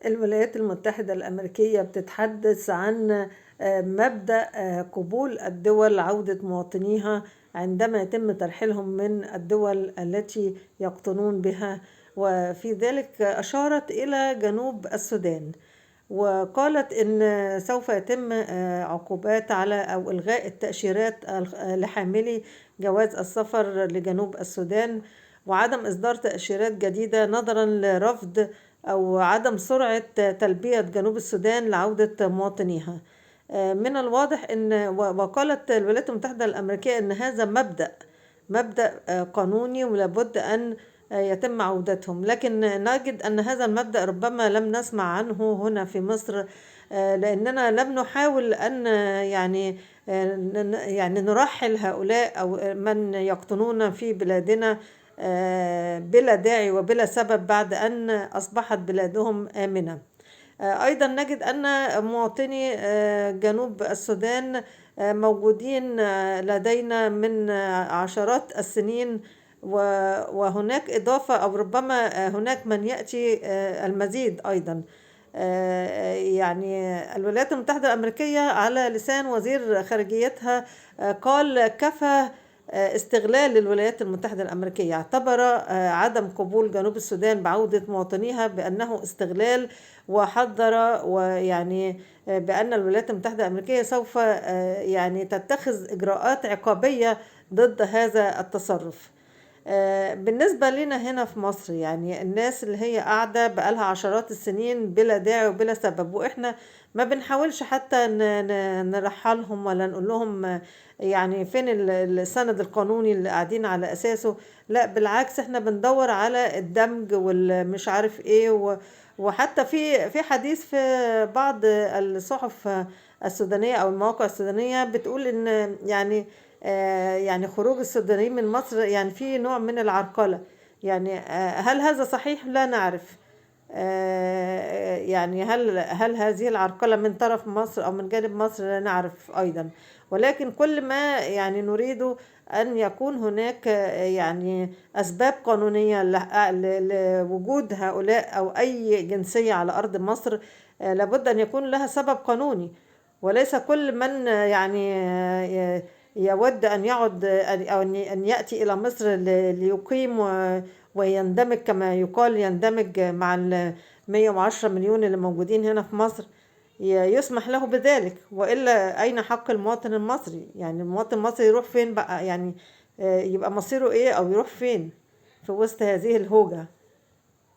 الولايات المتحدة الأمريكية بتتحدث عن مبدأ قبول الدول عودة مواطنيها عندما يتم ترحيلهم من الدول التي يقطنون بها، وفي ذلك أشارت إلى جنوب السودان، وقالت إن سوف يتم عقوبات على أو إلغاء التأشيرات لحاملي جواز السفر لجنوب السودان، وعدم إصدار تأشيرات جديدة نظرا لرفض أو عدم سرعة تلبية جنوب السودان لعودة مواطنيها. من الواضح أن وقالت الولايات المتحدة الأمريكية أن هذا مبدأ قانوني ولابد أن يتم عودتهم، لكن نجد أن هذا المبدأ ربما لم نسمع عنه هنا في مصر، لأننا لم نحاول أن يعني نرحل هؤلاء أو من يقطنون في بلادنا بلا داعي وبلا سبب بعد أن أصبحت بلادهم آمنة. أيضا نجد أن مواطني جنوب السودان موجودين لدينا من عشرات السنين، وهناك إضافة أو ربما هناك من يأتي المزيد أيضا. يعني الولايات المتحدة الأمريكية على لسان وزير خارجيتها قال كفى استغلال الولايات المتحدة الأمريكية، اعتبر عدم قبول جنوب السودان بعودة مواطنيها بأنه استغلال، وحذر ويعني بأن الولايات المتحدة الأمريكية سوف يعني تتخذ إجراءات عقابية ضد هذا التصرف. بالنسبة لنا هنا في مصر، يعني الناس اللي هي قاعدة بقالها عشرات السنين بلا داعي وبلا سبب، وإحنا ما بنحاولش حتى نرحلهم ولا نقول لهم يعني فين السند القانوني اللي قاعدين على أساسه. لا بالعكس، احنا بندور على الدمج والمش عارف ايه، وحتى في حديث في بعض الصحف السودانية أو المواقع السودانية بتقول إن يعني خروج السودانيين من مصر يعني في نوع من العرقلة. يعني هل هذا صحيح؟ لا نعرف. يعني هل هذه العرقلة من طرف مصر أو من جانب مصر؟ لا نعرف أيضا. ولكن كل ما يعني نريد أن يكون هناك يعني أسباب قانونية لوجود هؤلاء أو أي جنسية على أرض مصر. لابد أن يكون لها سبب قانوني، وليس كل من يعني يود أن يعد أو أن يأتي إلى مصر ليقيم ويندمج كما يقال، يندمج مع 110 مليون اللي موجودين هنا في مصر، يسمح له بذلك. وإلا أين حق المواطن المصري؟ يعني المواطن المصري يروح فين بقى؟ يعني يبقى مصيره إيه أو يروح فين في وسط هذه الهوجة؟